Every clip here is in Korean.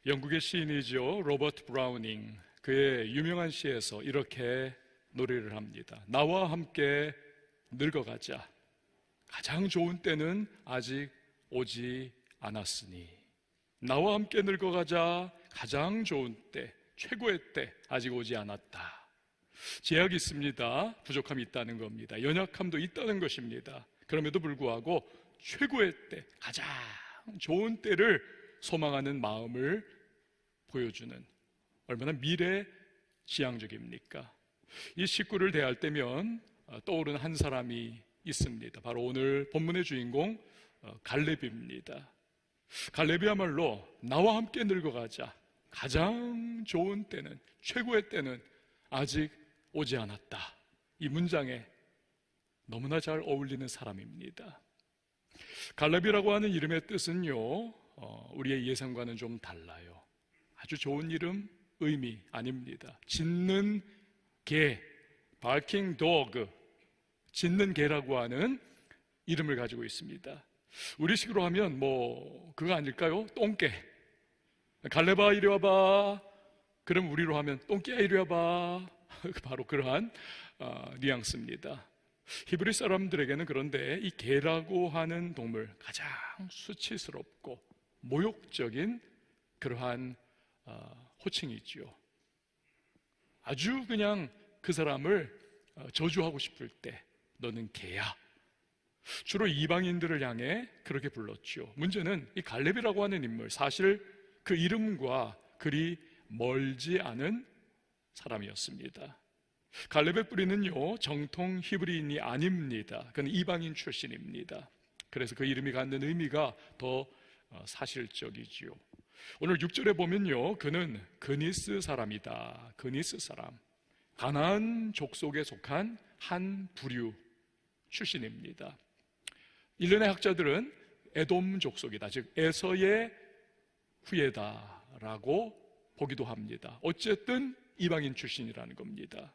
영국의 시인이죠. 로버트 브라우닝. 그의 유명한 시에서 이렇게 노래를 합니다. 나와 함께 늙어가자. 가장 좋은 때는 아직 오지 않았으니. 나와 함께 늙어가자. 가장 좋은 때, 최고의 때 아직 오지 않았다. 제약이 있습니다. 부족함이 있다는 겁니다. 연약함도 있다는 것입니다. 그럼에도 불구하고 최고의 때, 가장 좋은 때를 소망하는 마음을 보여주는, 얼마나 미래지향적입니까? 이 식구를 대할 때면 떠오르는 한 사람이 있습니다. 바로 오늘 본문의 주인공 갈렙입니다. 갈렙이야말로 나와 함께 늙어가자. 가장 좋은 때는, 최고의 때는 아직 오지 않았다. 이 문장에 너무나 잘 어울리는 사람입니다. 갈렙이라고 하는 이름의 뜻은요, 우리의 예상과는 좀 달라요. 아주 좋은 이름, 의미 아닙니다. 짖는 개, barking dog, 짖는 개라고 하는 이름을 가지고 있습니다. 우리식으로 하면 그거 아닐까요? 똥개. 갈렙아 이리 와봐. 그럼 우리로 하면 똥개야 이리 와봐. 바로 그러한 뉘앙스입니다. 히브리 사람들에게는 그런데 이 개라고 하는 동물, 가장 수치스럽고 모욕적인 그러한 호칭이지요. 아주 그냥 그 사람을 저주하고 싶을 때 너는 개야. 주로 이방인들을 향해 그렇게 불렀죠. 문제는 이 갈렙이라고 하는 인물, 사실 그 이름과 그리 멀지 않은 사람이었습니다. 갈렙의 뿌리는요, 정통 히브리인이 아닙니다. 그는 이방인 출신입니다. 그래서 그 이름이 갖는 의미가 더 사실적이지요. 오늘 6절에 보면요, 그는 그니스 사람이다. 그니스 사람, 가나안 족속에 속한 한 부류 출신입니다. 일련의 학자들은 에돔 족속이다, 즉 에서의 후예다라고 보기도 합니다. 어쨌든 이방인 출신이라는 겁니다.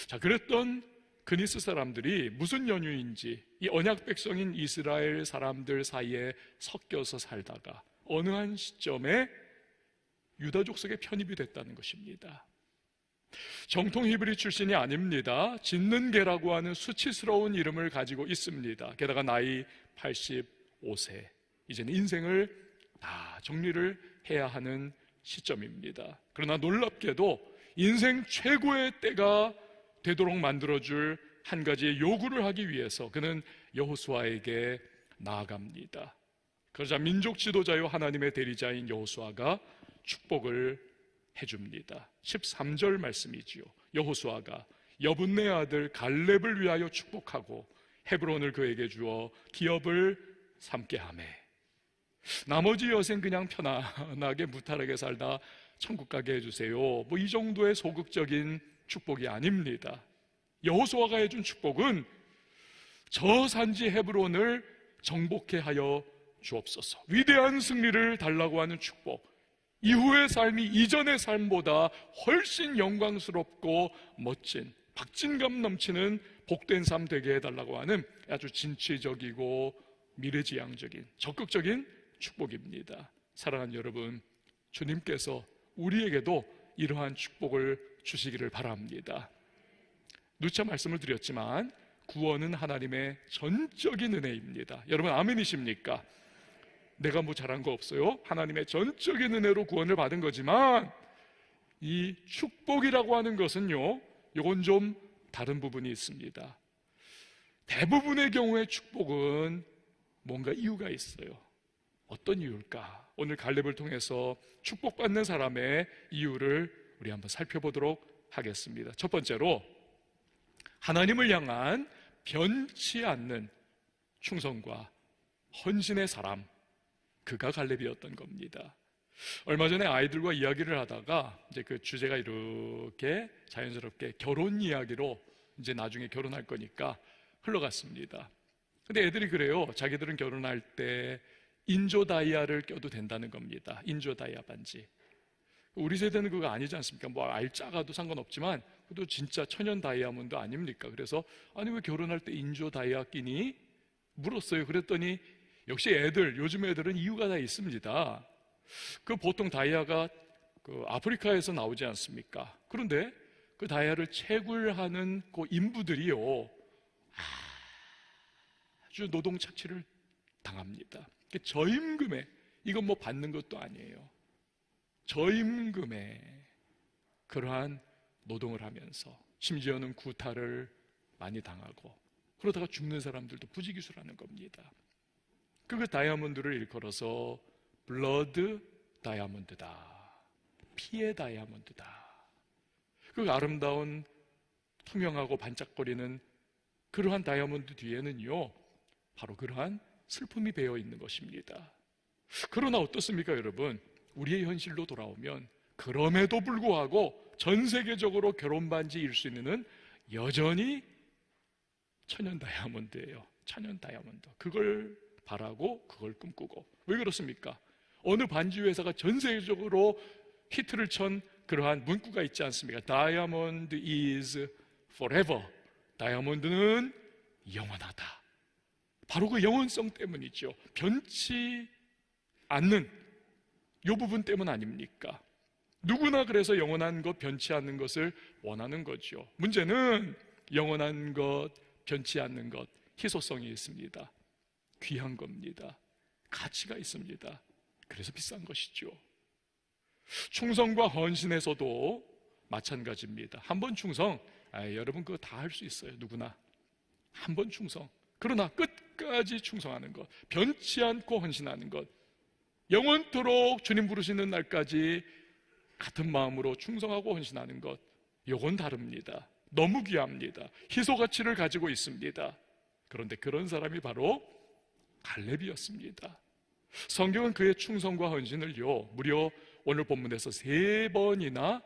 자, 그랬던 그니스 사람들이 무슨 연유인지 이 언약 백성인 이스라엘 사람들 사이에 섞여서 살다가 어느 한 시점에 유다 족속에 편입이 됐다는 것입니다. 정통 히브리 출신이 아닙니다. 짖는 개라고 하는 수치스러운 이름을 가지고 있습니다. 게다가 나이 85세, 이제는 인생을 다 정리를 해야 하는 시점입니다. 그러나 놀랍게도 인생 최고의 때가 되도록 만들어줄 한 가지의 요구를 하기 위해서 그는 여호수아에게 나아갑니다. 그러자 민족 지도자요 하나님의 대리자인 여호수아가 축복을 해줍니다. 13절 말씀이지요. 여호수아가 여분네 아들 갈렙을 위하여 축복하고 헤브론을 그에게 주어 기업을 삼게 하매, 나머지 여생 그냥 편안하게 무탈하게 살다 천국 가게 해주세요. 이 정도의 소극적인 축복이 아닙니다. 여호수아가 해준 축복은 저 산지 헤브론을 정복해 하여 주옵소서. 위대한 승리를 달라고 하는 축복, 이후의 삶이 이전의 삶보다 훨씬 영광스럽고 멋진, 박진감 넘치는 복된 삶 되게 해달라고 하는 아주 진취적이고 미래지향적인, 적극적인 축복입니다. 사랑하는 여러분, 주님께서 우리에게도 이러한 축복을 주시기를 바랍니다. 누차 말씀을 드렸지만 구원은 하나님의 전적인 은혜입니다. 여러분 아멘이십니까? 내가 잘한 거 없어요. 하나님의 전적인 은혜로 구원을 받은 거지만 이 축복이라고 하는 것은요, 이건 좀 다른 부분이 있습니다. 대부분의 경우에 축복은 뭔가 이유가 있어요. 어떤 이유일까? 오늘 갈렙을 통해서 축복받는 사람의 이유를 우리 한번 살펴보도록 하겠습니다. 첫 번째로, 하나님을 향한 변치 않는 충성과 헌신의 사람, 그가 갈렙이었던 겁니다. 얼마 전에 아이들과 이야기를 하다가 이제 그 주제가 이렇게 자연스럽게 결혼 이야기로 이제 나중에 결혼할 거니까 흘러갔습니다. 근데 애들이 그래요. 자기들은 결혼할 때 인조 다이아를 껴도 된다는 겁니다. 인조 다이아 반지. 우리 세대는 그거 아니지 않습니까? 알짜가도 상관없지만 그것도 진짜 천연 다이아몬드 아닙니까? 그래서 아니 왜 결혼할 때 인조 다이아 끼니? 물었어요. 그랬더니 역시 요즘 애들은 이유가 다 있습니다. 그 보통 다이아가 그 아프리카에서 나오지 않습니까? 그런데 그 다이아를 채굴하는 그 인부들이요, 아주 노동 착취를 당합니다. 저임금에, 이건 뭐 받는 것도 아니에요. 저임금에 그러한 노동을 하면서 심지어는 구타를 많이 당하고 그러다가 죽는 사람들도 부지기수라는 겁니다. 그 다이아몬드를 일컬어서 블러드 다이아몬드다, 피의 다이아몬드다. 그 아름다운 투명하고 반짝거리는 그러한 다이아몬드 뒤에는요, 바로 그러한 슬픔이 배어 있는 것입니다. 그러나 어떻습니까, 여러분? 우리의 현실로 돌아오면 그럼에도 불구하고 전 세계적으로 결혼 반지일 수 있는 여전히 천연 다이아몬드예요. 천연 다이아몬드. 그걸 바라고 그걸 꿈꾸고. 왜 그렇습니까? 어느 반지 회사가 전 세계적으로 히트를 천 그러한 문구가 있지 않습니까? Diamond is forever. 다이아몬드는 영원하다. 바로 그 영원성 때문이죠. 변치 않는 이 부분 때문 아닙니까? 누구나 그래서 영원한 것, 변치 않는 것을 원하는 거죠. 문제는 영원한 것, 변치 않는 것, 희소성이 있습니다. 귀한 겁니다. 가치가 있습니다. 그래서 비싼 것이죠. 충성과 헌신에서도 마찬가지입니다. 한 번 충성, 여러분 그거 다 할 수 있어요. 누구나 한 번 충성. 그러나 끝까지 충성하는 것, 변치 않고 헌신하는 것, 영원토록 주님 부르시는 날까지 같은 마음으로 충성하고 헌신하는 것, 이건 다릅니다. 너무 귀합니다. 희소 가치를 가지고 있습니다. 그런데 그런 사람이 바로 갈렙이었습니다. 성경은 그의 충성과 헌신을요, 무려 오늘 본문에서 3번이나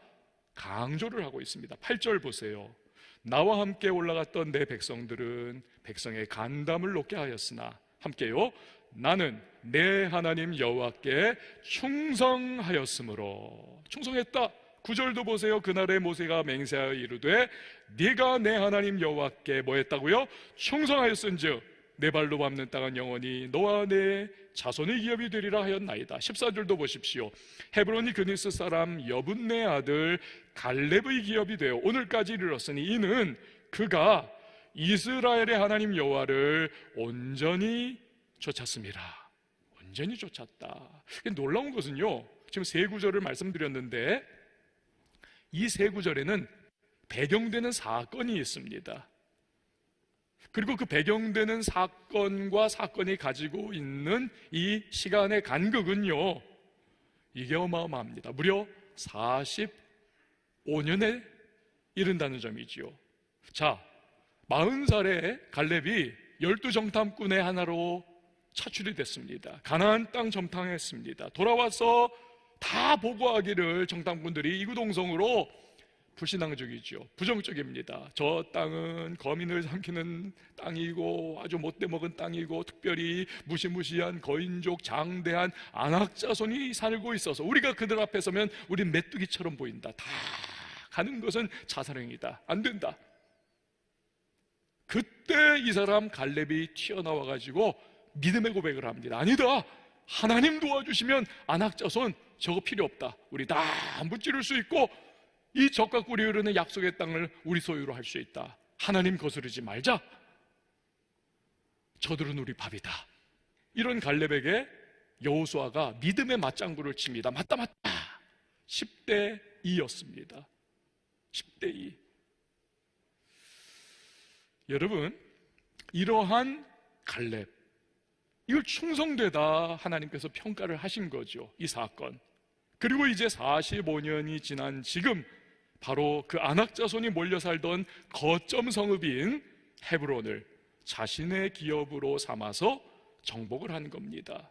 강조를 하고 있습니다. 8절 보세요. 나와 함께 올라갔던 내 백성들은 백성의 간담을 높게 하였으나 함께요, 나는 내 하나님 여호와께 충성하였으므로. 충성했다. 9절도 보세요. 그날에 모세가 맹세하여 이르되 네가 내 하나님 여호와께 뭐 했다고요? 충성하였은즉 내 발로 밟는 땅은 영원히 너와 내 자손의 기업이 되리라 하였나이다. 14절도 보십시오. 헤브론이 그니스 사람 여분네 아들 갈렙의 기업이 되어 오늘까지 이르렀으니 이는 그가 이스라엘의 하나님 여호와를 온전히 쫓았습니다. 온전히 쫓았다. 놀라운 것은요, 지금 3구절을 말씀드렸는데 이 3구절에는 배경되는 사건이 있습니다. 그리고 그 배경되는 사건과 사건이 가지고 있는 이 시간의 간극은요, 이게 어마어마합니다. 무려 45년에 이른다는 점이지요. 자, 40살에 갈렙이 12정탐꾼의 하나로 차출이 됐습니다. 가나안 땅 정탐했습니다. 돌아와서 다 보고하기를 정탐꾼들이 이구동성으로 불신앙적이죠. 부정적입니다. 저 땅은 거민을 삼키는 땅이고 아주 못돼 먹은 땅이고 특별히 무시무시한 거인족 장대한 안악자손이 살고 있어서 우리가 그들 앞에 서면 우린 메뚜기처럼 보인다. 다 가는 것은 자살행위다. 안 된다. 그때 이 사람 갈렙이 튀어나와가지고 믿음의 고백을 합니다. 아니다. 하나님 도와주시면 안악자손 저거 필요 없다. 우리 다 무찌를 수 있고 이 적과 꿀이 흐르는 약속의 땅을 우리 소유로 할 수 있다. 하나님 거스르지 말자. 저들은 우리 밥이다. 이런 갈렙에게 여호수아가 믿음의 맞장구를 칩니다. 맞다. 10대 2였습니다. 10대 2. 여러분, 이러한 갈렙, 이걸 충성되다 하나님께서 평가를 하신 거죠. 이 사건. 그리고 이제 45년이 지난 지금 바로 그 안악자손이 몰려 살던 거점 성읍인 헤브론을 자신의 기업으로 삼아서 정복을 한 겁니다.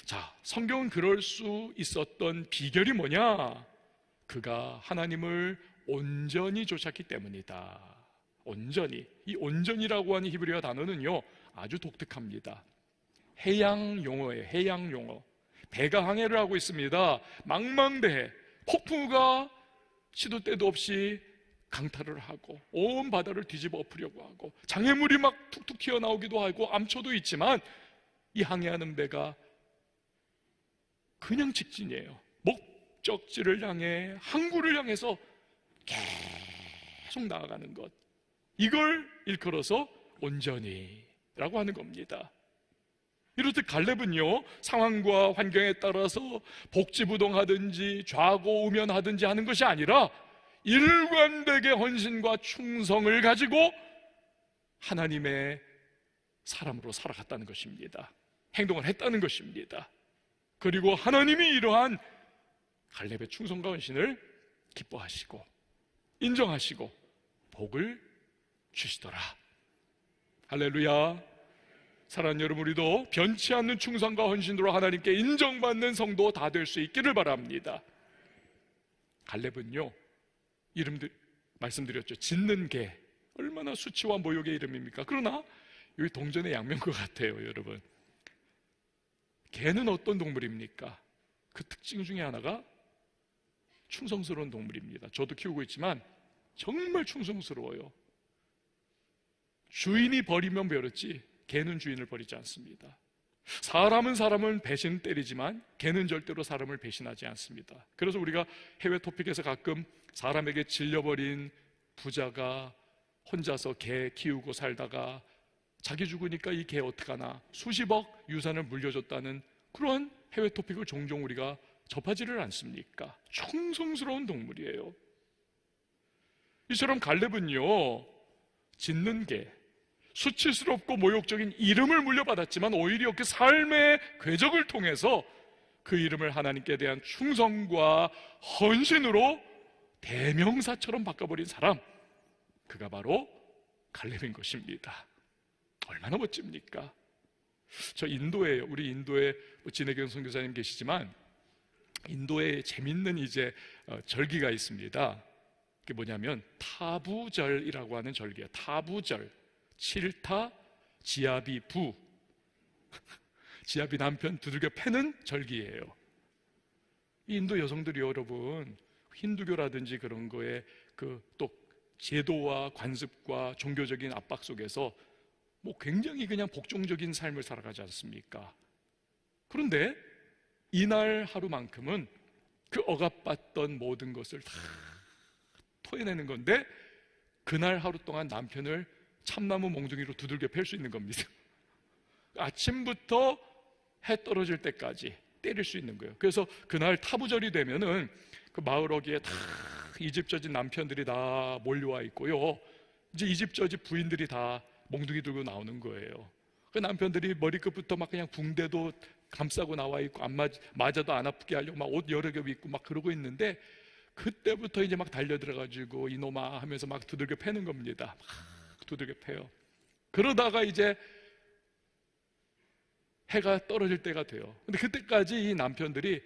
자, 성경은 그럴 수 있었던 비결이 뭐냐? 그가 하나님을 온전히 쫓았기 때문이다. 온전히. 이 온전이라고 하는 히브리어 단어는요, 아주 독특합니다. 해양 용어예요. 해양 용어. 배가 항해를 하고 있습니다. 망망대해. 폭풍우가 시도 때도 없이 강탈을 하고 온 바다를 뒤집어 엎으려고 하고 장애물이 막 툭툭 튀어나오기도 하고 암초도 있지만 이 항해하는 배가 그냥 직진이에요. 목적지를 향해, 항구를 향해서 계속 나아가는 것, 이걸 일컬어서 온전히 라고 하는 겁니다. 이렇듯 갈렙은요, 상황과 환경에 따라서 복지부동하든지 좌고우면하든지 하는 것이 아니라 일관되게 헌신과 충성을 가지고 하나님의 사람으로 살아갔다는 것입니다. 행동을 했다는 것입니다. 그리고 하나님이 이러한 갈렙의 충성과 헌신을 기뻐하시고 인정하시고 복을 주시더라. 할렐루야. 사랑하는 여러분, 우리도 변치 않는 충성과 헌신으로 하나님께 인정받는 성도 다 될 수 있기를 바랍니다. 갈렙은요, 이름들 말씀드렸죠. 짖는 개, 얼마나 수치와 모욕의 이름입니까? 그러나 여기 동전의 양면인 것 같아요. 여러분, 개는 어떤 동물입니까? 그 특징 중에 하나가 충성스러운 동물입니다. 저도 키우고 있지만 정말 충성스러워요. 주인이 버리면 버렸지 개는 주인을 버리지 않습니다. 사람은 사람을 배신 때리지만 개는 절대로 사람을 배신하지 않습니다. 그래서 우리가 해외 토픽에서 가끔 사람에게 질려버린 부자가 혼자서 개 키우고 살다가 자기 죽으니까 이 개 어떡하나 수십억 유산을 물려줬다는 그런 해외 토픽을 종종 우리가 접하지를 않습니까? 충성스러운 동물이에요. 이처럼 갈렙은요, 짖는 개, 수치스럽고 모욕적인 이름을 물려받았지만 오히려 그 삶의 궤적을 통해서 그 이름을 하나님께 대한 충성과 헌신으로 대명사처럼 바꿔버린 사람, 그가 바로 갈렙인 것입니다. 얼마나 멋집니까? 저 인도에, 우리 인도에 진혜경 선교사님 계시지만 인도에 재밌는 이제 절기가 있습니다. 그게 뭐냐면 타부절이라고 하는 절기예요. 타부절, 칠타 지아비 부, 지아비 남편 두들겨 패는 절기예요. 이 인도 여성들이 여러분 힌두교라든지 그런 거에 그 또 제도와 관습과 종교적인 압박 속에서 뭐 굉장히 그냥 복종적인 삶을 살아가지 않습니까? 그런데 이날 하루만큼은 그 억압받던 모든 것을 다 토해내는 건데, 그날 하루 동안 남편을 참나무 몽둥이로 두들겨 팰 수 있는 겁니다. 아침부터 해 떨어질 때까지 때릴 수 있는 거예요. 그래서 그날 타부절이 되면은 그 마을 어귀에 다 이집저집 남편들이 다 몰려와 있고요, 이제 이집저집 부인들이 다 몽둥이 들고 나오는 거예요. 그 남편들이 머리끝부터 막 그냥 붕대도 감싸고 나와 있고, 안 맞아도 안 아프게 하려고 막 옷 여러 겹 입고 막 그러고 있는데, 그때부터 이제 막 달려들어가지고 이놈아 하면서 막 두들겨 패는 겁니다. 막 두들겨 패요. 그러다가 이제 해가 떨어질 때가 돼요. 근데 그때까지 이 남편들이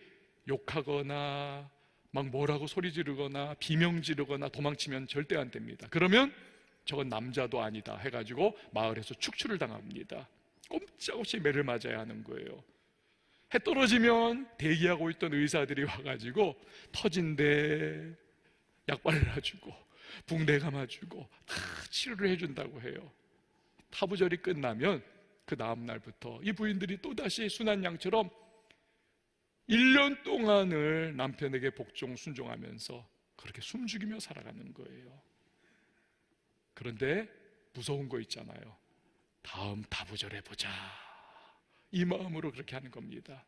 욕하거나 막 뭐라고 소리 지르거나 비명 지르거나 도망치면 절대 안 됩니다. 그러면 저건 남자도 아니다 해가지고 마을에서 축출을 당합니다. 꼼짝없이 매를 맞아야 하는 거예요. 해 떨어지면 대기하고 있던 의사들이 와가지고 터진 데 약 발라주고 붕대 감아주고 다 치료를 해준다고 해요. 타부절이 끝나면 그 다음 날부터 이 부인들이 또다시 순한 양처럼 1년 동안을 남편에게 복종 순종하면서 그렇게 숨죽이며 살아가는 거예요. 그런데 무서운 거 있잖아요. 다음 타부절에 보자, 이 마음으로 그렇게 하는 겁니다.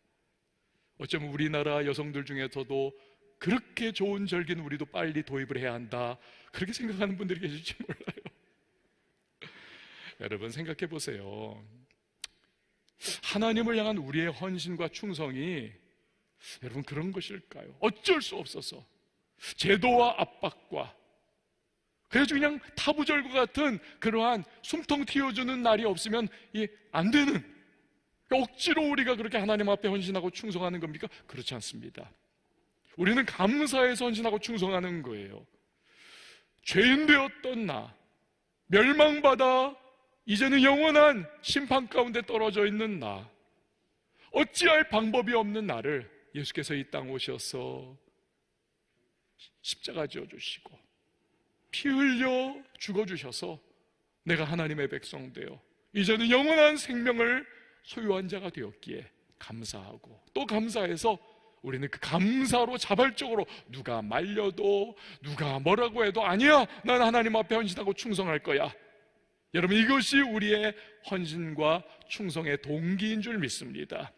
어쩌면 우리나라 여성들 중에서도 그렇게 좋은 절기는 우리도 빨리 도입을 해야 한다, 그렇게 생각하는 분들이 계실지 몰라요. 여러분 생각해 보세요. 하나님을 향한 우리의 헌신과 충성이 여러분 그런 것일까요? 어쩔 수 없어서 제도와 압박과, 그래서 그냥 타부절과 같은 그러한 숨통 틔워주는 날이 없으면 안 되는, 억지로 우리가 그렇게 하나님 앞에 헌신하고 충성하는 겁니까? 그렇지 않습니다. 우리는 감사해서 헌신하고 충성하는 거예요. 죄인 되었던 나, 멸망받아 이제는 영원한 심판 가운데 떨어져 있는 나, 어찌할 방법이 없는 나를 예수께서 이 땅 오셔서 십자가 지어주시고 피 흘려 죽어주셔서 내가 하나님의 백성 되어 이제는 영원한 생명을 소유한 자가 되었기에 감사하고, 또 감사해서 우리는 그 감사로 자발적으로 누가 말려도 누가 뭐라고 해도 아니야, 난 하나님 앞에 헌신하고 충성할 거야. 여러분, 이것이 우리의 헌신과 충성의 동기인 줄 믿습니다.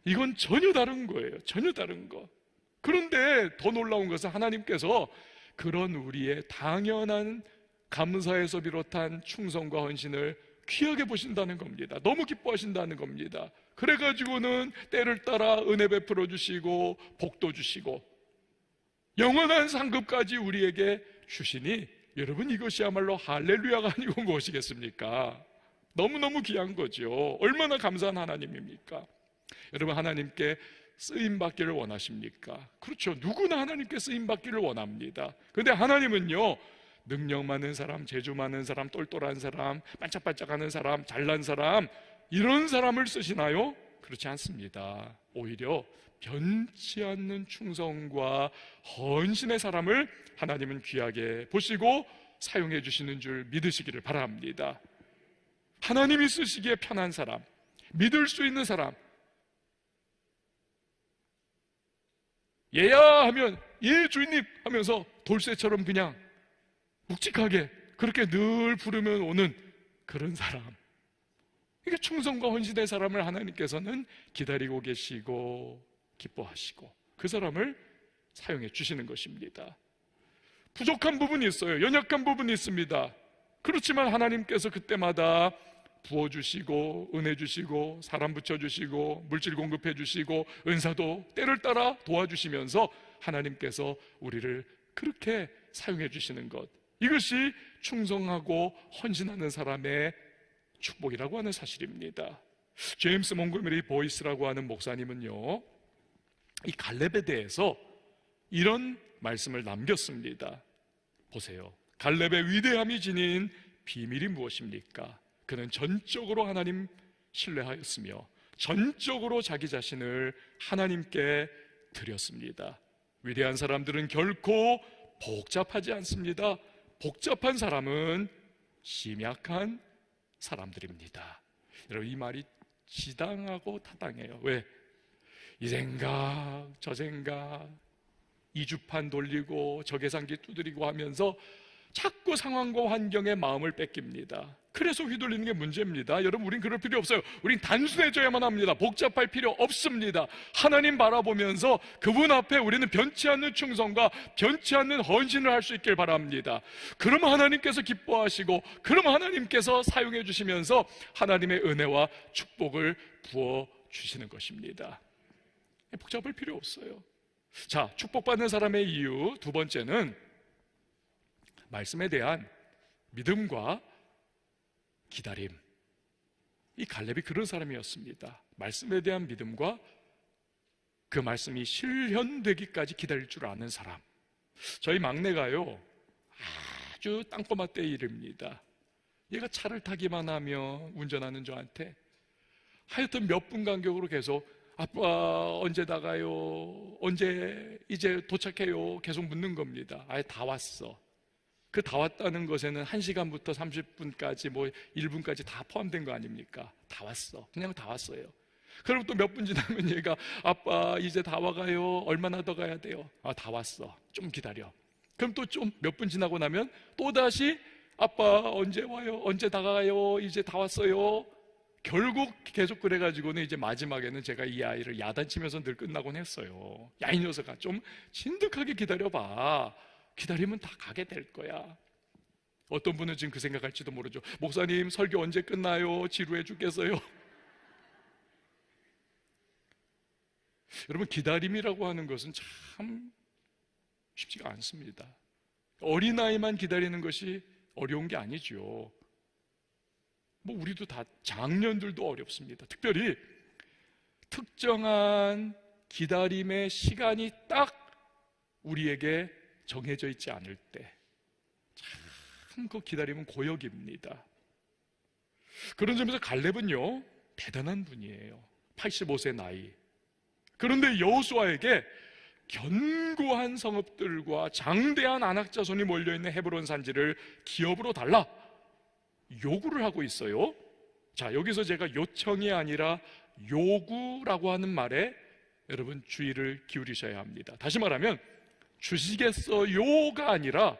이건 전혀 다른 거예요. 전혀 다른 거. 그런데 더 놀라운 것은 하나님께서 그런 우리의 당연한 감사에서 비롯한 충성과 헌신을 귀하게 보신다는 겁니다. 너무 기뻐하신다는 겁니다. 그래가지고는 때를 따라 은혜 베풀어 주시고 복도 주시고 영원한 상급까지 우리에게 주시니, 여러분, 이것이야말로 할렐루야가 아니고 무엇이겠습니까? 너무너무 귀한 거죠. 얼마나 감사한 하나님입니까? 여러분, 하나님께 쓰임받기를 원하십니까? 그렇죠. 누구나 하나님께 쓰임받기를 원합니다. 그런데 하나님은요, 능력 많은 사람, 재주 많은 사람, 똘똘한 사람, 반짝반짝하는 사람, 잘난 사람, 이런 사람을 쓰시나요? 그렇지 않습니다. 오히려 변치 않는 충성과 헌신의 사람을 하나님은 귀하게 보시고 사용해 주시는 줄 믿으시기를 바랍니다. 하나님이 쓰시기에 편한 사람, 믿을 수 있는 사람, 얘야 하면 예 주인님 하면서 돌쇠처럼 그냥 묵직하게 그렇게 늘 부르면 오는 그런 사람, 이게 충성과 헌신의 사람을 하나님께서는 기다리고 계시고 기뻐하시고 그 사람을 사용해 주시는 것입니다. 부족한 부분이 있어요. 연약한 부분이 있습니다. 그렇지만 하나님께서 그때마다 부어주시고 은혜 주시고 사람 붙여주시고 물질 공급해 주시고 은사도 때를 따라 도와주시면서 하나님께서 우리를 그렇게 사용해 주시는 것, 이것이 충성하고 헌신하는 사람의 축복이라고 하는 사실입니다. 제임스 몽고메리 보이스라고 하는 목사님은요, 이 갈렙에 대해서 이런 말씀을 남겼습니다. 보세요. 갈렙의 위대함이 지닌 비밀이 무엇입니까? 그는 전적으로 하나님 신뢰하였으며 전적으로 자기 자신을 하나님께 드렸습니다. 위대한 사람들은 결코 복잡하지 않습니다. 복잡한 사람은 심약한 사람들입니다. 여러분, 이 말이 지당하고 타당해요. 왜? 이 생각 저 생각 이주판 돌리고 저 계산기 두드리고 하면서 자꾸 상황과 환경에 마음을 뺏깁니다. 그래서 휘둘리는 게 문제입니다. 여러분, 우린 그럴 필요 없어요. 우린 단순해져야만 합니다. 복잡할 필요 없습니다. 하나님 바라보면서 그분 앞에 우리는 변치 않는 충성과 변치 않는 헌신을 할 수 있길 바랍니다. 그럼 하나님께서 기뻐하시고 그럼 하나님께서 사용해 주시면서 하나님의 은혜와 축복을 부어주시는 것입니다. 복잡할 필요 없어요. 자, 축복받는 사람의 이유 두 번째는 말씀에 대한 믿음과 기다림. 이 갈렙이 그런 사람이었습니다. 말씀에 대한 믿음과 그 말씀이 실현되기까지 기다릴 줄 아는 사람. 저희 막내가요, 아주 땅꼬마 때 일입니다. 얘가 차를 타기만 하면 운전하는 저한테 하여튼 몇 분 간격으로 계속 아빠 언제 나가요? 언제 이제 도착해요? 계속 묻는 겁니다. 아예 다 왔어. 그 다 왔다는 것에는 1시간부터 30분까지 뭐 1분까지 다 포함된 거 아닙니까? 다 왔어. 그냥 다 왔어요. 그럼 또 몇 분 지나면 얘가 아빠 이제 다 와가요. 얼마나 더 가야 돼요? 아, 다 왔어. 좀 기다려. 그럼 또 좀 몇 분 지나고 나면 또다시 아빠 언제 와요? 언제 다 가요? 이제 다 왔어요. 결국 계속 그래가지고는 이제 마지막에는 제가 이 아이를 야단치면서 늘 끝나곤 했어요. 야, 이 녀석아, 좀 진득하게 기다려봐. 기다리면 다 가게 될 거야. 어떤 분은 지금 그 생각할지도 모르죠. 목사님, 설교 언제 끝나요? 지루해 죽겠어요. 여러분, 기다림이라고 하는 것은 참 쉽지가 않습니다. 어린아이만 기다리는 것이 어려운 게 아니죠. 뭐 우리도 다, 장년들도 어렵습니다. 특별히 특정한 기다림의 시간이 딱 우리에게 정해져 있지 않을 때 참 그 기다림은 고역입니다. 그런 점에서 갈렙은요, 대단한 분이에요. 85세 나이. 그런데 여호수아에게 견고한 성읍들과 장대한 안악자손이 몰려있는 헤브론 산지를 기업으로 달라 요구를 하고 있어요. 자, 여기서 제가 요청이 아니라 요구라고 하는 말에 여러분 주의를 기울이셔야 합니다. 다시 말하면 주시겠어요가 아니라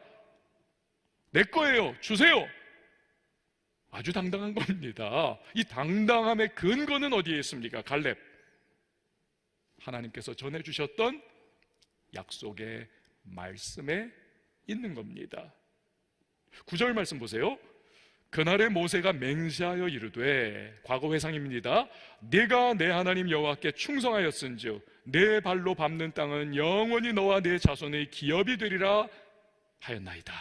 내 거예요, 주세요. 아주 당당한 겁니다. 이 당당함의 근거는 어디에 있습니까? 갈렙, 하나님께서 전해주셨던 약속의 말씀에 있는 겁니다. 9절 말씀 보세요. 그날에 모세가 맹세하여 이르되, 과거 회상입니다. 네가 내 하나님 여호와께 충성하였은즉 내 발로 밟는 땅은 영원히 너와 내 자손의 기업이 되리라 하였나이다.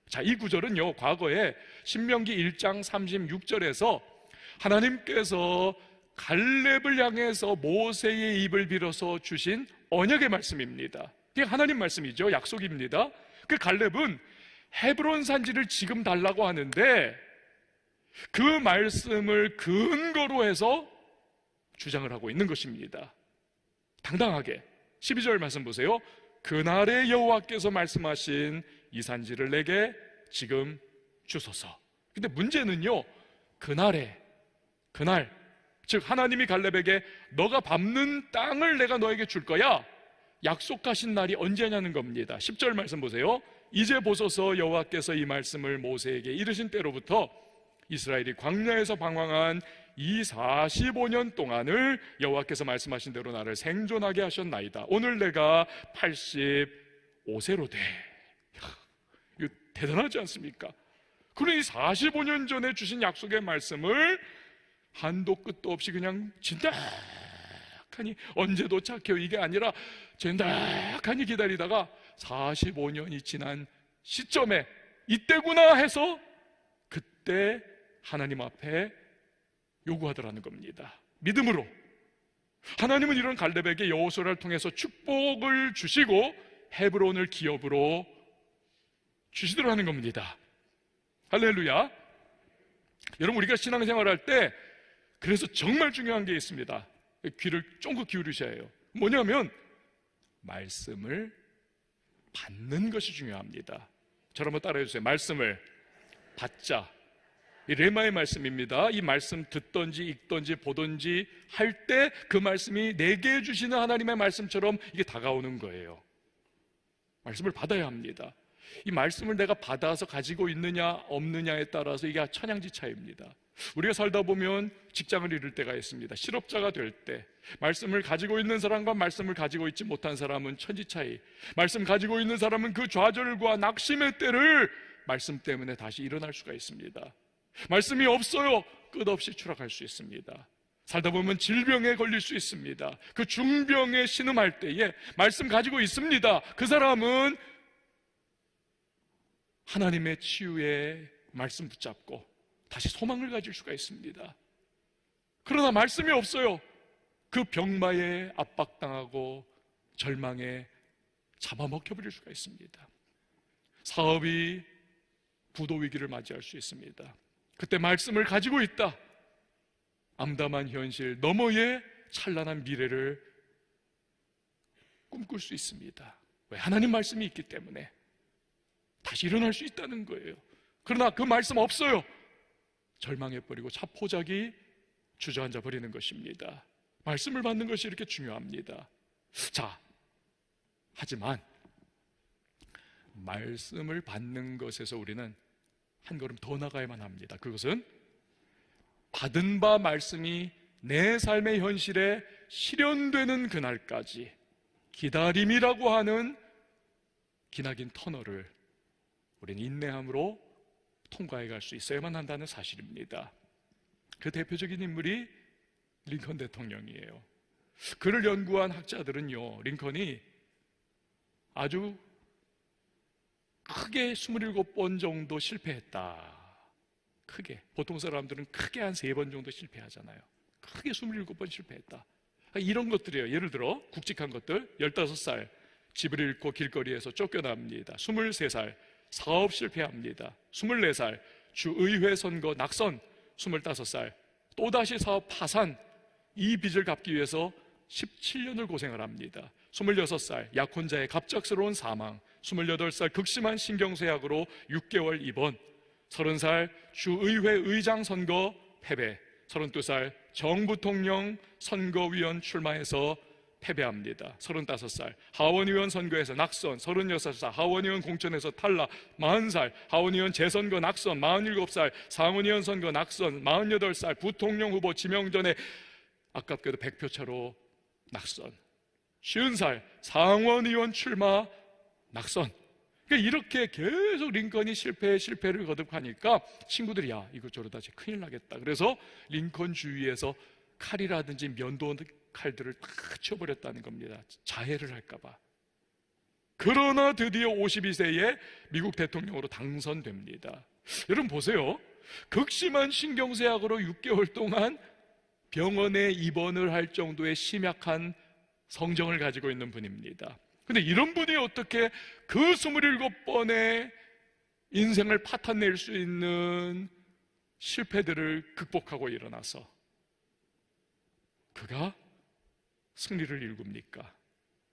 자, 이 구절은요, 과거에 신명기 1장 36절에서 하나님께서 갈렙을 향해서 모세의 입을 빌어서 주신 언약의 말씀입니다. 그게 하나님 말씀이죠. 약속입니다. 그 갈렙은 헤브론 산지를 지금 달라고 하는데 그 말씀을 근거로 해서 주장을 하고 있는 것입니다. 당당하게 12절 말씀 보세요. 그날에 여호와께서 말씀하신 이 산지를 내게 지금 주소서. 근데 문제는요, 그날, 즉 하나님이 갈렙에게 너가 밟는 땅을 내가 너에게 줄 거야, 약속하신 날이 언제냐는 겁니다. 10절 말씀 보세요. 이제 보소서, 여호와께서 이 말씀을 모세에게 이르신 때로부터 이스라엘이 광야에서 방황한 이 45년 동안을 여호와께서 말씀하신 대로 나를 생존하게 하셨나이다. 오늘 내가 85세로 돼. 이거 대단하지 않습니까? 그러니 45년 전에 주신 약속의 말씀을 한도 끝도 없이 그냥 진득하니 언제 도착해요 이게 아니라 진득하니 기다리다가 45년이 지난 시점에 이때구나 해서 그때 하나님 앞에 요구하더라는 겁니다. 믿음으로 하나님은 이런 갈렙에게 여호수아를 통해서 축복을 주시고 헤브론을 기업으로 주시더라는 겁니다. 할렐루야. 여러분, 우리가 신앙생활할 때 그래서 정말 중요한 게 있습니다. 귀를 쫑긋 기울이셔야 해요. 뭐냐면 말씀을 받는 것이 중요합니다. 저를 한번 따라해 주세요. 말씀을 받자. 이 레마의 말씀입니다. 이 말씀 듣던지 읽던지 보던지 할 때 그 말씀이 내게 주시는 하나님의 말씀처럼 이게 다가오는 거예요. 말씀을 받아야 합니다. 이 말씀을 내가 받아서 가지고 있느냐 없느냐에 따라서 이게 천양지차입니다. 우리가 살다 보면 직장을 잃을 때가 있습니다. 실업자가 될 때 말씀을 가지고 있는 사람과 말씀을 가지고 있지 못한 사람은 천지차이. 말씀 가지고 있는 사람은 그 좌절과 낙심의 때를 말씀 때문에 다시 일어날 수가 있습니다. 말씀이 없어요. 끝없이 추락할 수 있습니다. 살다 보면 질병에 걸릴 수 있습니다. 그 중병에 신음할 때에 말씀 가지고 있습니다. 그 사람은 하나님의 치유의 말씀 붙잡고 다시 소망을 가질 수가 있습니다. 그러나 말씀이 없어요. 그 병마에 압박당하고 절망에 잡아먹혀버릴 수가 있습니다. 사업이 부도 위기를 맞이할 수 있습니다. 그때 말씀을 가지고 있다. 암담한 현실 너머의 찬란한 미래를 꿈꿀 수 있습니다. 왜? 하나님 말씀이 있기 때문에 다시 일어날 수 있다는 거예요. 그러나 그 말씀 없어요. 절망해버리고 자포자기 주저앉아 버리는 것입니다. 말씀을 받는 것이 이렇게 중요합니다. 자, 하지만 말씀을 받는 것에서 우리는 한 걸음 더 나가야만 합니다. 그것은 받은 바 말씀이 내 삶의 현실에 실현되는 그날까지 기다림이라고 하는 기나긴 터널을 우리는 인내함으로 통과해 갈 수 있어야만 한다는 사실입니다. 그 대표적인 인물이 링컨 대통령이에요. 그를 연구한 학자들은요, 링컨이 아주 크게 27번 정도 실패했다. 크게. 보통 사람들은 크게 한 3번 정도 실패하잖아요. 크게 27번 실패했다. 이런 것들이에요. 예를 들어 굵직한 것들. 15살 집을 잃고 길거리에서 쫓겨납니다. 23살 사업 실패합니다. 24살 주의회 선거 낙선. 25살 또다시 사업 파산. 이 빚을 갚기 위해서 17년을 고생을 합니다. 26살 약혼자의 갑작스러운 사망. 28살 극심한 신경쇠약으로 6개월 입원. 30살 주의회 의장 선거 패배. 32살 정부통령 선거위원 출마해서 패배합니다. 35살 하원의원 선거에서 낙선, 36살 하원의원 공천에서 탈락, 40살 하원의원 재선거 낙선, 47살 상원의원 선거 낙선, 48살 부통령 후보 지명 전에 아깝게도 100표 차로 낙선, 50살 상원의원 출마 낙선. 그러니까 이렇게 계속 링컨이 실패를 거듭하니까 친구들이 야 이거 저러다 진짜 큰일 나겠다. 그래서 링컨 주위에서 칼이라든지 면도 칼들을 탁 쳐버렸다는 겁니다. 자해를 할까봐. 그러나 드디어 52세에 미국 대통령으로 당선됩니다. 여러분 보세요. 극심한 신경쇠약으로 6개월 동안 병원에 입원을 할 정도의 심약한 성정을 가지고 있는 분입니다. 근데 이런 분이 어떻게 그 27번의 인생을 파탄낼 수 있는 실패들을 극복하고 일어나서 그가 승리를 일굽니까?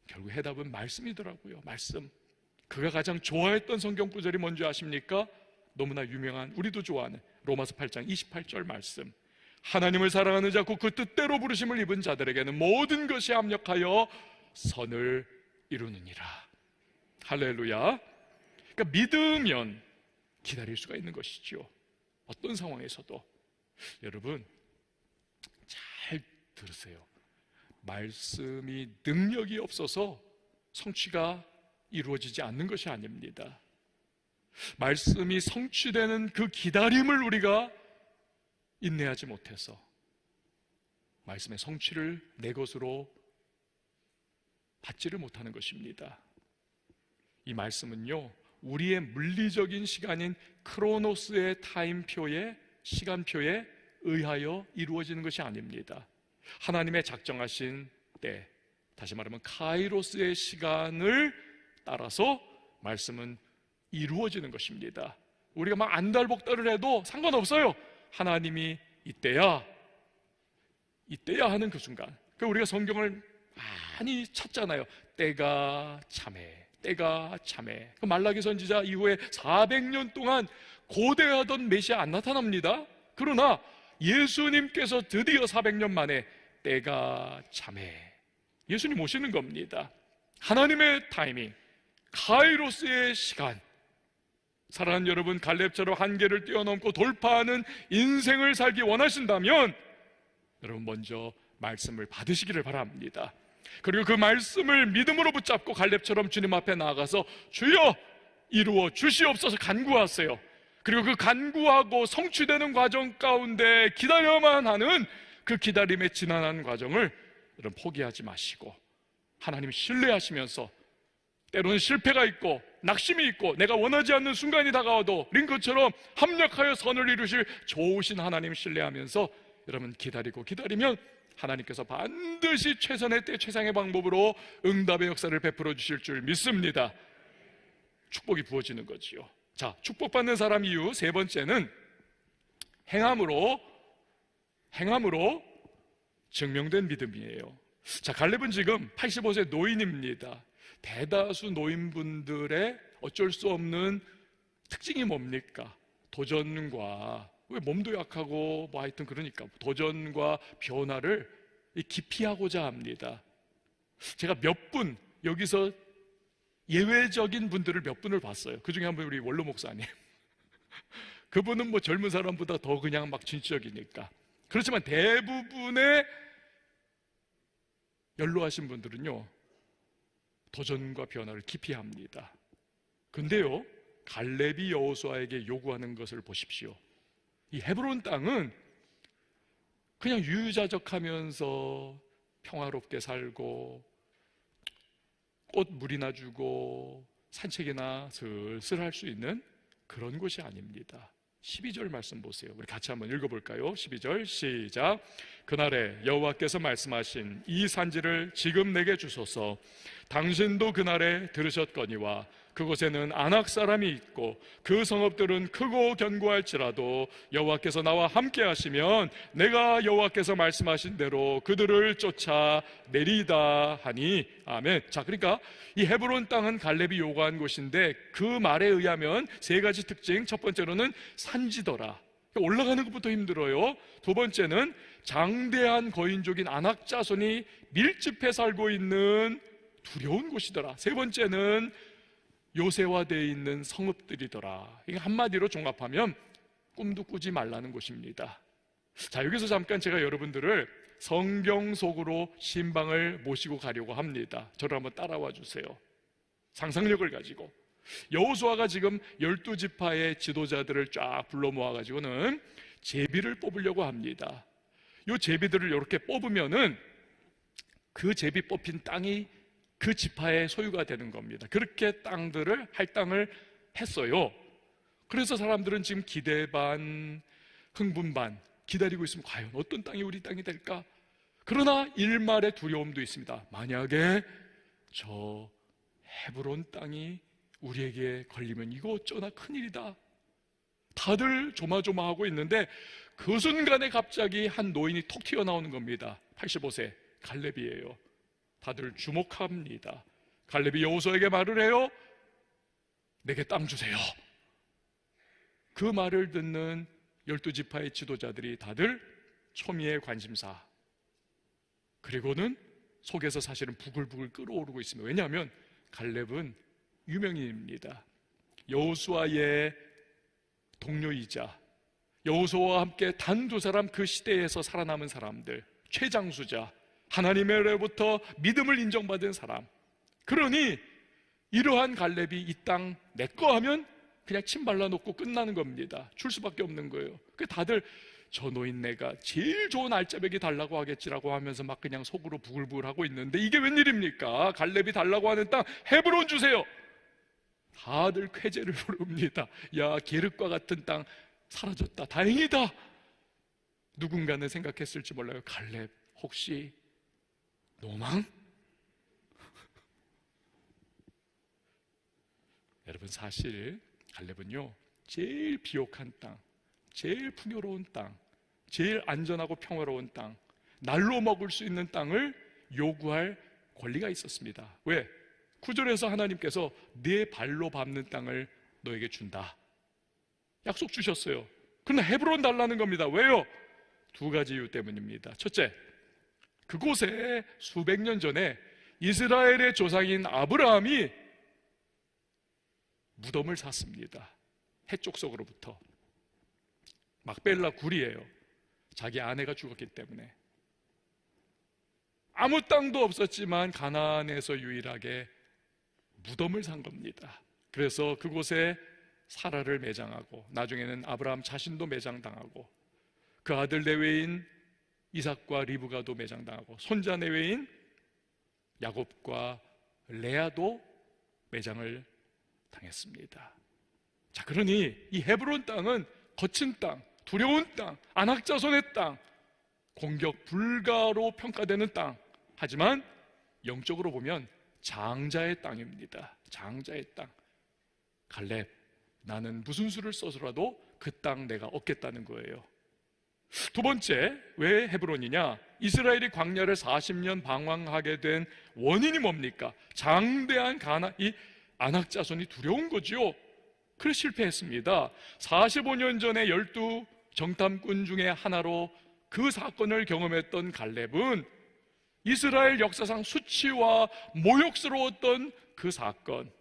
결국 해답은 말씀이더라고요. 말씀. 그가 가장 좋아했던 성경 구절이 뭔지 아십니까? 너무나 유명한, 우리도 좋아하는 로마서 8장 28절 말씀. 하나님을 사랑하는 자 곧 그 뜻대로 부르심을 입은 자들에게는 모든 것이 합력하여 선을 이루느니라. 할렐루야. 그러니까 믿으면 기다릴 수가 있는 것이죠. 어떤 상황에서도. 여러분 잘 들으세요. 말씀이 능력이 없어서 성취가 이루어지지 않는 것이 아닙니다. 말씀이 성취되는 그 기다림을 우리가 인내하지 못해서 말씀의 성취를 내 것으로 받지를 못하는 것입니다. 이 말씀은요, 우리의 물리적인 시간인 크로노스의 타임표에, 시간표에 의하여 이루어지는 것이 아닙니다. 하나님의 작정하신 때, 다시 말하면 카이로스의 시간을 따라서 말씀은 이루어지는 것입니다. 우리가 막 안달복달을 해도 상관없어요. 하나님이 이때야 하는 그 순간. 우리가 성경을 많이 찾잖아요. 때가 참해, 때가 참해. 말라기 선지자 이후에 400년 동안 고대하던 메시아 안 나타납니다. 그러나 예수님께서 드디어 400년 만에 때가 참해, 예수님 오시는 겁니다. 하나님의 타이밍, 카이로스의 시간. 사랑하는 여러분, 갈렙처럼 한계를 뛰어넘고 돌파하는 인생을 살기 원하신다면 여러분 먼저 말씀을 받으시기를 바랍니다. 그리고 그 말씀을 믿음으로 붙잡고 갈렙처럼 주님 앞에 나아가서 주여 이루어 주시옵소서 간구하세요. 그리고 그 간구하고 성취되는 과정 가운데 기다려만 하는 그 기다림의 지난한 과정을 여러분 포기하지 마시고 하나님 신뢰하시면서, 때로는 실패가 있고 낙심이 있고 내가 원하지 않는 순간이 다가와도 링컨처럼 합력하여 선을 이루실 좋으신 하나님 신뢰하면서 여러분 기다리면 하나님께서 반드시 최선의 때 최상의 방법으로 응답의 역사를 베풀어 주실 줄 믿습니다. 축복이 부어지는 거지요. 자, 축복받는 사람 이유 세 번째는 행함으로 증명된 믿음이에요. 자, 갈렙은 지금 85세 노인입니다. 대다수 노인분들의 어쩔 수 없는 특징이 뭡니까? 도전과, 왜 몸도 약하고 뭐 하여튼 그러니까 도전과 변화를 기피하고자 합니다. 제가 몇 분 여기서 예외적인 분들을 몇 분을 봤어요. 그 중에 한 분 우리 원로 목사님. 그분은 뭐 젊은 사람보다 더 그냥 막 진취적이니까. 그렇지만 대부분의 연로하신 분들은요 도전과 변화를 기피합니다. 근데요 갈렙이 여호수아에게 요구하는 것을 보십시오. 이 헤브론 땅은 그냥 유유자적하면서 평화롭게 살고 꽃 물이나 주고 산책이나 슬슬 할 수 있는 그런 곳이 아닙니다. 12절 말씀 보세요. 우리 같이 한번 읽어볼까요? 12절 시작. 그날에 여호와께서 말씀하신 이 산지를 지금 내게 주소서. 당신도 그날에 들으셨거니와 그곳에는 아낙 사람이 있고 그 성읍들은 크고 견고할지라도 여호와께서 나와 함께 하시면 내가 여호와께서 말씀하신 대로 그들을 쫓아내리다 하니. 아멘. 자, 그러니까 이 헤브론 땅은 갈렙이 요구한 곳인데 그 말에 의하면 세 가지 특징. 첫 번째로는 산지더라. 올라가는 것부터 힘들어요. 두 번째는 장대한 거인족인 아낙 자손이 밀집해 살고 있는 두려운 곳이더라. 세 번째는 요새화되어 있는 성읍들이더라. 이게 한마디로 종합하면 꿈도 꾸지 말라는 곳입니다. 자, 여기서 잠깐 제가 여러분들을 성경 속으로 신방을 모시고 가려고 합니다. 저를 한번 따라와 주세요. 상상력을 가지고 여호수아가 지금 12지파의 지도자들을 쫙 불러 모아가지고는 제비를 뽑으려고 합니다. 이 제비들을 이렇게 뽑으면은 그 제비 뽑힌 땅이 그 지파의 소유가 되는 겁니다. 그렇게 할당을 했어요. 그래서 사람들은 지금 기대 반, 흥분 반 기다리고 있으면 과연 어떤 땅이 우리 땅이 될까? 그러나 일말의 두려움도 있습니다. 만약에 저 헤브론 땅이 우리에게 걸리면 이거 어쩌나 큰일이다. 다들 조마조마하고 있는데 그 순간에 갑자기 한 노인이 톡 튀어나오는 겁니다. 85세 갈렙이에요. 다들 주목합니다. 갈렙이 여호수아에게 말을 해요. 내게 땅 주세요. 그 말을 듣는 12지파의 지도자들이 다들 초미의 관심사, 그리고는 속에서 사실은 부글부글 끓어오르고 있습니다. 왜냐하면 갈렙은 유명인입니다. 여호수아의 동료이자 여호수아와 함께 단 두 사람, 그 시대에서 살아남은 사람들, 최장수자, 하나님으로부터 믿음을 인정받은 사람. 그러니 이러한 갈렙이 이 땅 내 거 하면 그냥 침 발라놓고 끝나는 겁니다. 줄 수밖에 없는 거예요. 다들 저 노인네가 제일 좋은 알짜배기 달라고 하겠지라고 하면서 막 그냥 속으로 부글부글 하고 있는데, 이게 웬일입니까? 갈렙이 달라고 하는 땅 헤브론 주세요. 다들 쾌재를 부릅니다. 야, 계륵과 같은 땅 사라졌다, 다행이다. 누군가는 생각했을지 몰라요. 갈렙 혹시 노망? 여러분, 사실 갈렙은요 제일 비옥한 땅, 제일 풍요로운 땅, 제일 안전하고 평화로운 땅, 날로 먹을 수 있는 땅을 요구할 권리가 있었습니다. 왜? 9절에서 하나님께서 네 발로 밟는 땅을 너에게 준다, 약속 주셨어요. 그러나 헤브론 달라는 겁니다. 왜요? 두 가지 이유 때문입니다. 첫째, 그곳에 수백 년 전에 이스라엘의 조상인 아브라함이 무덤을 샀습니다. 해쪽 속으로부터. 막벨라 굴이에요. 자기 아내가 죽었기 때문에. 아무 땅도 없었지만 가나안에서 유일하게 무덤을 산 겁니다. 그래서 그곳에 사라를 매장하고 나중에는 아브라함 자신도 매장당하고 그 아들 내외인 이삭과 리브가도 매장당하고 손자 내외인 야곱과 레아도 매장을 당했습니다. 자, 그러니 이 헤브론 땅은 거친 땅, 두려운 땅, 안악자손의 땅, 공격 불가로 평가되는 땅, 하지만 영적으로 보면 장자의 땅입니다. 장자의 땅. 갈렙, 나는 무슨 수를 써서라도 그 땅 내가 얻겠다는 거예요. 두 번째, 왜 헤브론이냐? 이스라엘이 광야를 40년 방황하게 된 원인이 뭡니까? 장대한 이 안악자손이 두려운 거죠. 그래서 실패했습니다. 45년 전에 12 정탐꾼 중에 하나로 그 사건을 경험했던 갈렙은 이스라엘 역사상 수치와 모욕스러웠던 그 사건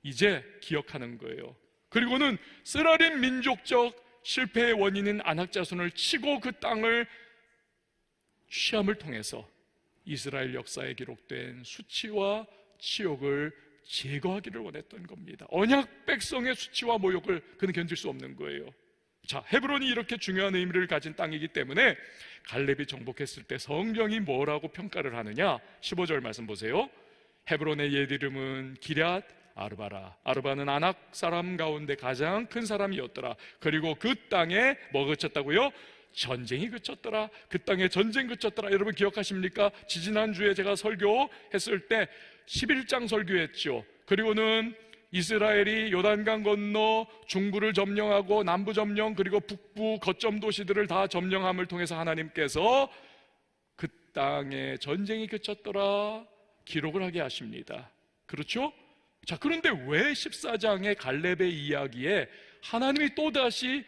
이제 기억하는 거예요. 그리고는 쓰라린 민족적 실패의 원인인 안악자손을 치고 그 땅을 취함을 통해서 이스라엘 역사에 기록된 수치와 치욕을 제거하기를 원했던 겁니다. 언약 백성의 수치와 모욕을 그는 견딜 수 없는 거예요. 자, 헤브론이 이렇게 중요한 의미를 가진 땅이기 때문에 갈렙이 정복했을 때 성경이 뭐라고 평가를 하느냐? 15절 말씀 보세요. 헤브론의 옛 이름은 기럇 아르바라. 아르바는 아낙 사람 가운데 가장 큰 사람이었더라. 그리고 그 땅에 뭐 그쳤다고요? 전쟁이 그쳤더라. 그 땅에 전쟁 그쳤더라. 여러분 기억하십니까? 지지난주에 제가 설교했을 때 11장 설교했죠. 그리고는 이스라엘이 요단강 건너 중부를 점령하고 남부 점령, 그리고 북부 거점 도시들을 다 점령함을 통해서 하나님께서 그 땅에 전쟁이 그쳤더라 기록을 하게 하십니다. 그렇죠? 자, 그런데 왜 14장의 갈렙의 이야기에 하나님이 또다시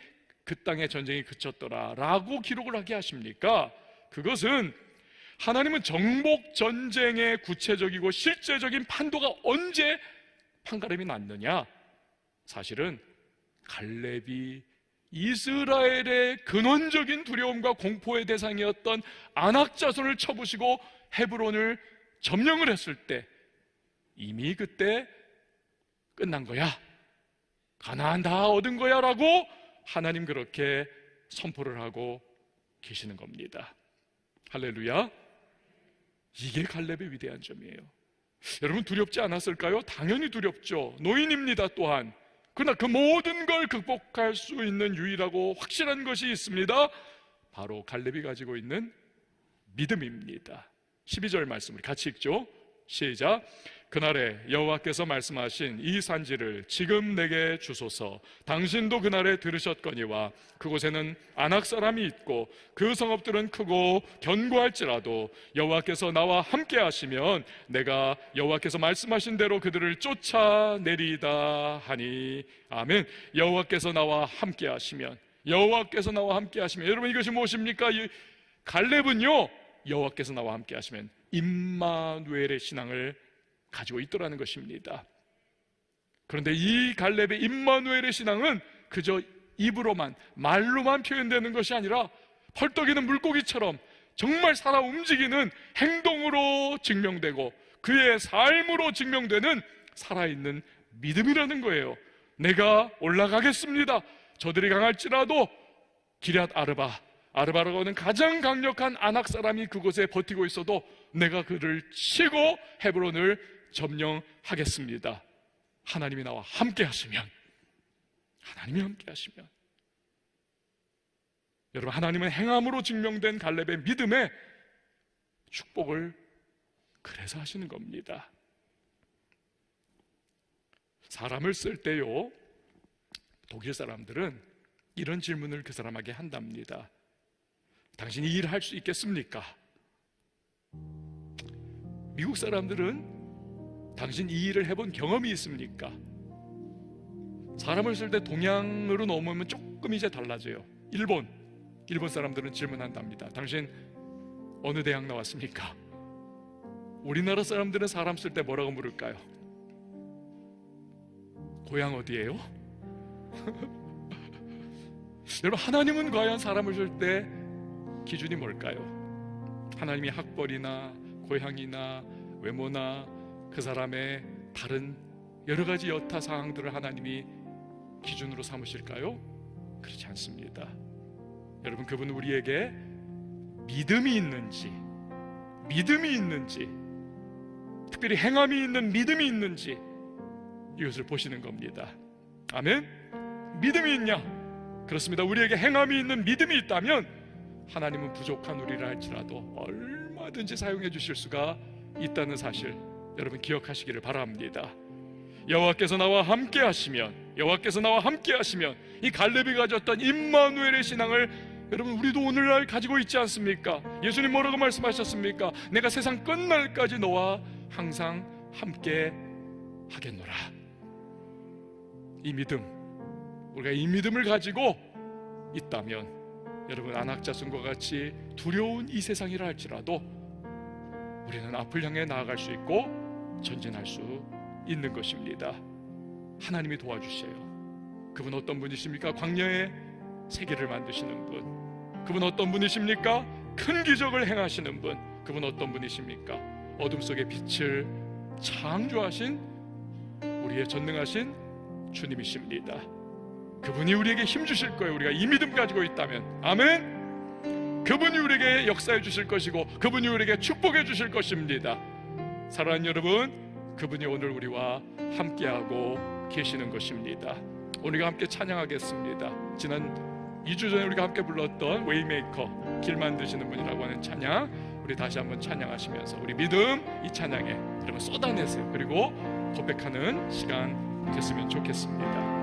그 땅의 전쟁이 그쳤더라 라고 기록을 하게 하십니까? 그것은 하나님은 정복 전쟁의 구체적이고 실제적인 판도가 언제 판가름이 났느냐? 사실은 갈렙이 이스라엘의 근원적인 두려움과 공포의 대상이었던 아낙 자손을 쳐부시고 헤브론을 점령을 했을 때 이미 그때 끝난 거야, 가나안 다 얻은 거야 라고 하나님 그렇게 선포를 하고 계시는 겁니다. 할렐루야. 이게 갈렙의 위대한 점이에요. 여러분 두렵지 않았을까요? 당연히 두렵죠. 노인입니다. 또한 그러나 그 모든 걸 극복할 수 있는 유일하고 확실한 것이 있습니다. 바로 갈렙이 가지고 있는 믿음입니다. 12절 말씀 우리 같이 읽죠. 시작. 그날에 여호와께서 말씀하신 이 산지를 지금 내게 주소서. 당신도 그날에 들으셨거니와 그곳에는 아낙 사람이 있고 그 성읍들은 크고 견고할지라도 여호와께서 나와 함께 하시면 내가 여호와께서 말씀하신 대로 그들을 쫓아내리다 하니. 아멘. 여호와께서 나와 함께 하시면, 여호와께서 나와 함께 하시면, 여러분 이것이 무엇입니까? 갈렙은요, 여호와께서 나와 함께 하시면 임마누엘의 신앙을 가지고 있더라는 것입니다. 그런데 이 갈렙의 임마누엘의 신앙은 그저 입으로만, 말로만 표현되는 것이 아니라 펄떡이는 물고기처럼 정말 살아 움직이는 행동으로 증명되고 그의 삶으로 증명되는 살아있는 믿음이라는 거예요. 내가 올라가겠습니다. 저들이 강할지라도 기럇 아르바라고 하는 가장 강력한 아낙 사람이 그곳에 버티고 있어도 내가 그를 치고 헤브론을 점령하겠습니다. 하나님이 나와 함께 하시면, 하나님이 함께 하시면. 여러분, 하나님은 행함으로 증명된 갈렙의 믿음의 축복을 그래서 하시는 겁니다. 사람을 쓸 때요, 독일 사람들은 이런 질문을 그 사람에게 한답니다. 당신이 이 일을 할 수 있겠습니까? 미국 사람들은 당신 이 일을 해본 경험이 있습니까? 사람을 쓸 때 동양으로 넘으면 조금 이제 달라져요. 일본 사람들은 질문한답니다. 당신 어느 대학 나왔습니까? 우리나라 사람들은 사람 쓸 때 뭐라고 물을까요? 고향 어디예요? 여러분, 하나님은 과연 사람을 쓸 때 기준이 뭘까요? 하나님이 학벌이나 고향이나 외모나 그 사람의 다른 여러 가지 여타 사항들을 하나님이 기준으로 삼으실까요? 그렇지 않습니다. 여러분, 그분은 우리에게 믿음이 있는지, 특별히 행함이 있는 믿음이 있는지 이것을 보시는 겁니다. 아멘? 믿음이 있냐? 그렇습니다. 우리에게 행함이 있는 믿음이 있다면 하나님은 부족한 우리를 할지라도 얼마든지 사용해 주실 수가 있다는 사실 여러분 기억하시기를 바랍니다. 여호와께서 나와 함께 하시면, 이 갈렙이 가졌던 임마누엘의 신앙을 여러분 우리도 오늘날 가지고 있지 않습니까? 예수님 뭐라고 말씀하셨습니까? 내가 세상 끝날까지 너와 항상 함께 하겠노라. 이 믿음, 우리가 이 믿음을 가지고 있다면 여러분, 안악자손과 같이 두려운 이 세상이라 할지라도 우리는 앞을 향해 나아갈 수 있고 전진할 수 있는 것입니다. 하나님이 도와주세요. 그분 어떤 분이십니까? 광야에 세계를 만드시는 분. 그분 어떤 분이십니까? 큰 기적을 행하시는 분. 그분 어떤 분이십니까? 어둠 속의 빛을 창조하신 우리의 전능하신 주님이십니다. 그분이 우리에게 힘 주실 거예요. 우리가 이 믿음 가지고 있다면. 아멘. 그분이 우리에게 역사해 주실 것이고 그분이 우리에게 축복해 주실 것입니다. 사랑하는 여러분, 그분이 오늘 우리와 함께하고 계시는 것입니다. 우리가 함께 찬양하겠습니다. 지난 2주 전에 우리가 함께 불렀던 웨이메이커, 길 만드시는 분이라고 하는 찬양, 우리 다시 한번 찬양하시면서 우리 믿음 이 찬양에 여러분 쏟아내세요. 그리고 고백하는 시간 됐으면 좋겠습니다.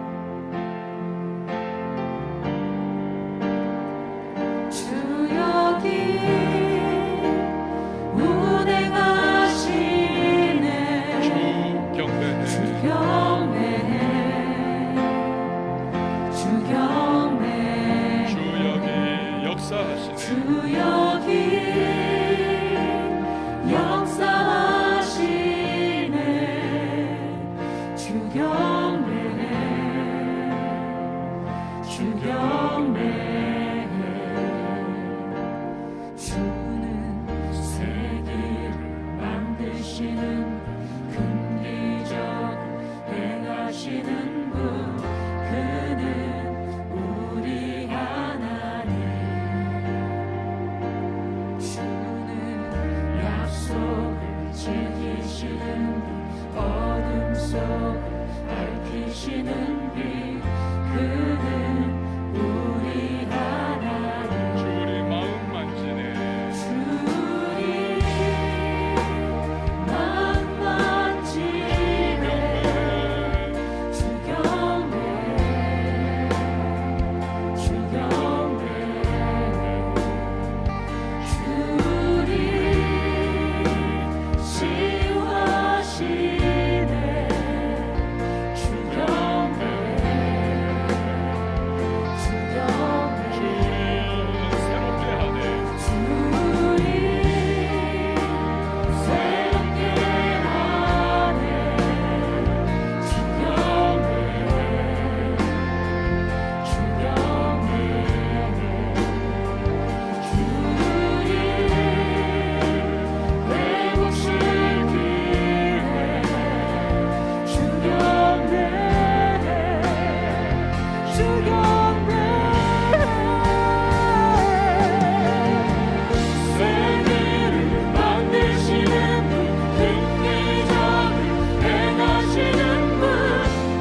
주 여기 운행하시네. 주 경배해, 주 경배해, 주 경배해. 주경배 주는 세계를 만드시는 큰 기적 행하시는 분 그는 우리 하나님 주는 약속을 지키시는 분 어둠 속을 밝히시는 빛 그는 우리 하나님 주의 마음 만지네 주의 마음 만지네 주경배 주경배 주리 시와시네 주경배 새롭게 하네 주리 새롭게 하네 주경배 주경배 주리 회복시키네 주경배 주경배 세계를 만드시는 분 큰 기적을 행하시는 분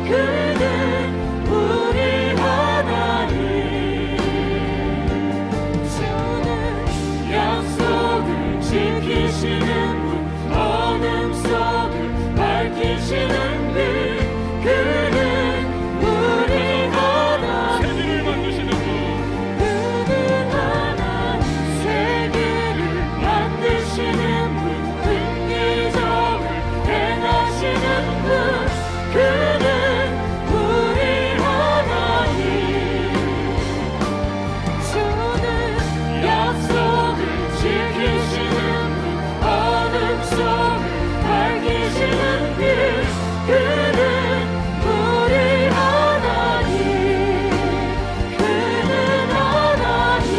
그는 우리 하나님 주는 약속을 지키시는 분 어둠 속을 밝히시는 빛 그는 우리 하나님 세계를 만드시는 분 그는 하나님 세계를 만드시는 분 큰 기적을 행하시는 분 그는 우리 하나님 주는 약속을 지키시는 분 어둠 속을 밝히시는 빛 그는 우리 하나님 그는 하나님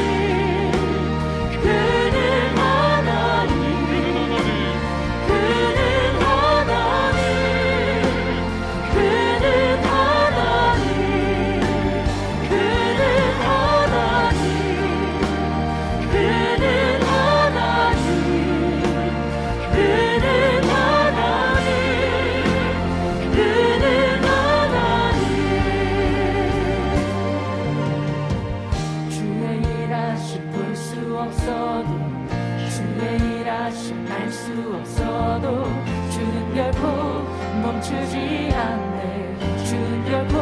그는 하나님 그는 하나님 그는 하나님 그는 하나님 그는 하나님 그는 하나님 그는 하나님 주의 일하심 볼 수 없어도 주의 일하심 알 수 없어도 주는 결코 멈추지 않네 주는 결코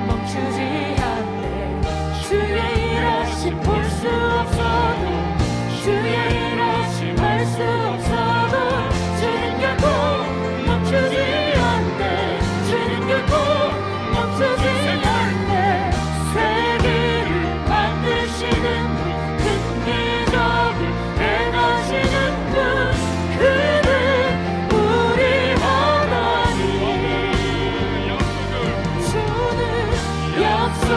멈추지 않네 주의 일하심 볼 수 없어도 주의 일하심 알 수 없어도 주는 결코 멈추지 않네 주는 결코 멈추지 않네 세계를 만드시는 분 큰 기적을 행하시는 분 그는 우리 하나님 주는 약속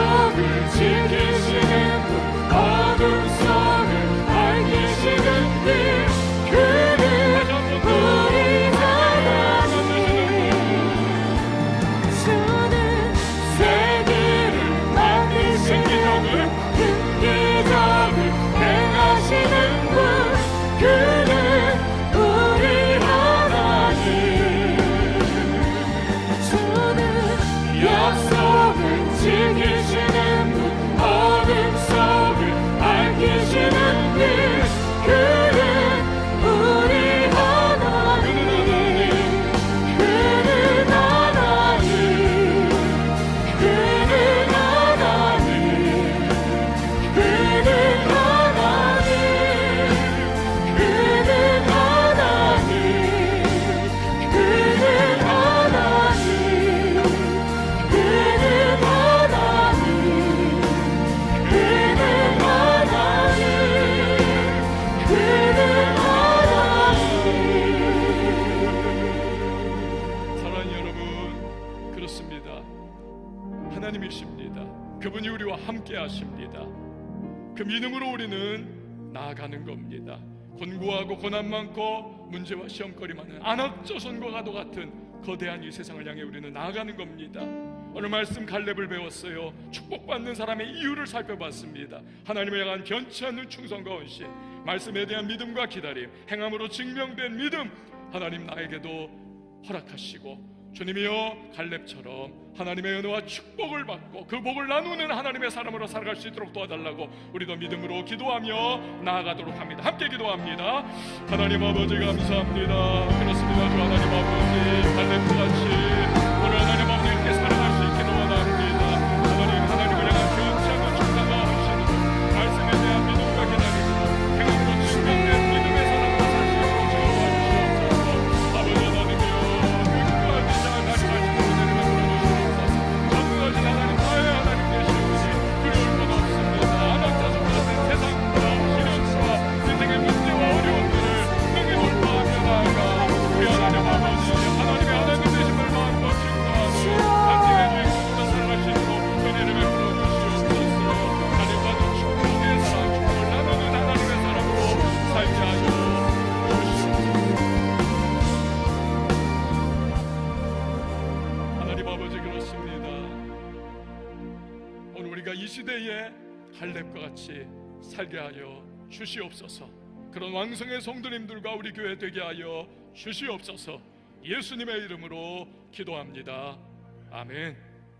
하나님이십니다. 그분이 우리와 함께 하십니다. 그 믿음으로 우리는 나아가는 겁니다. 곤고하고 고난 많고 문제와 시험거리 많은 안악조선과 가도 같은 거대한 이 세상을 향해 우리는 나아가는 겁니다. 오늘 말씀 갈렙을 배웠어요. 축복받는 사람의 이유를 살펴봤습니다. 하나님을 향한 변치 않는 충성과 헌신, 말씀에 대한 믿음과 기다림, 행함으로 증명된 믿음, 하나님 나에게도 허락하시고, 주님이여 갈렙처럼 하나님의 은혜와 축복을 받고 그 복을 나누는 하나님의 사람으로 살아갈 수 있도록 도와달라고 우리도 믿음으로 기도하며 나아가도록 합니다. 함께 기도합니다. 하나님 아버지 감사합니다. 그렇습니다. 주 하나님 아버지, 갈렙과 같이 오늘 하나님 아버지 이렇게 살아갈 수 있기를 원합니다. 하나님을 향한 변치 않는 충성과 헌신으로 말씀에 대한 믿음과 기다림으로 행함으로 증명된 믿음의 사람으로 살 수 있도록 도와주시옵소서. 아버지 하나님이여, 끝까지 잘 말씀하시고 은혜를 베풀어 주시옵소서. 전능하신 하나님, 나의 하나님 되시오니 두려울 것 없습니다. 안악자손 같은 세상과 시련과 인생의 문제와 어려움들을 능히 돌파하며 나아가 우리 하나님 아버지, 하나님의 하나님 되심을 마음껏 증거하며 당신의 주인공으로 살아갈 수 있도록 은혜를 베풀어 주시옵소서. 하나님과는 축복의 사랑, 축복을 나누는 하나님의 사람으로 살게 하여 주시옵소서. 하나님 아버지 그렇습니다. 오늘 우리가 이 시대에 갈렙과 같이 살게 하여 주시옵소서. 그런 왕성의 성도님들과 우리 교회 되게 하여 주시옵소서. 예수님의 이름으로 기도합니다. 아멘.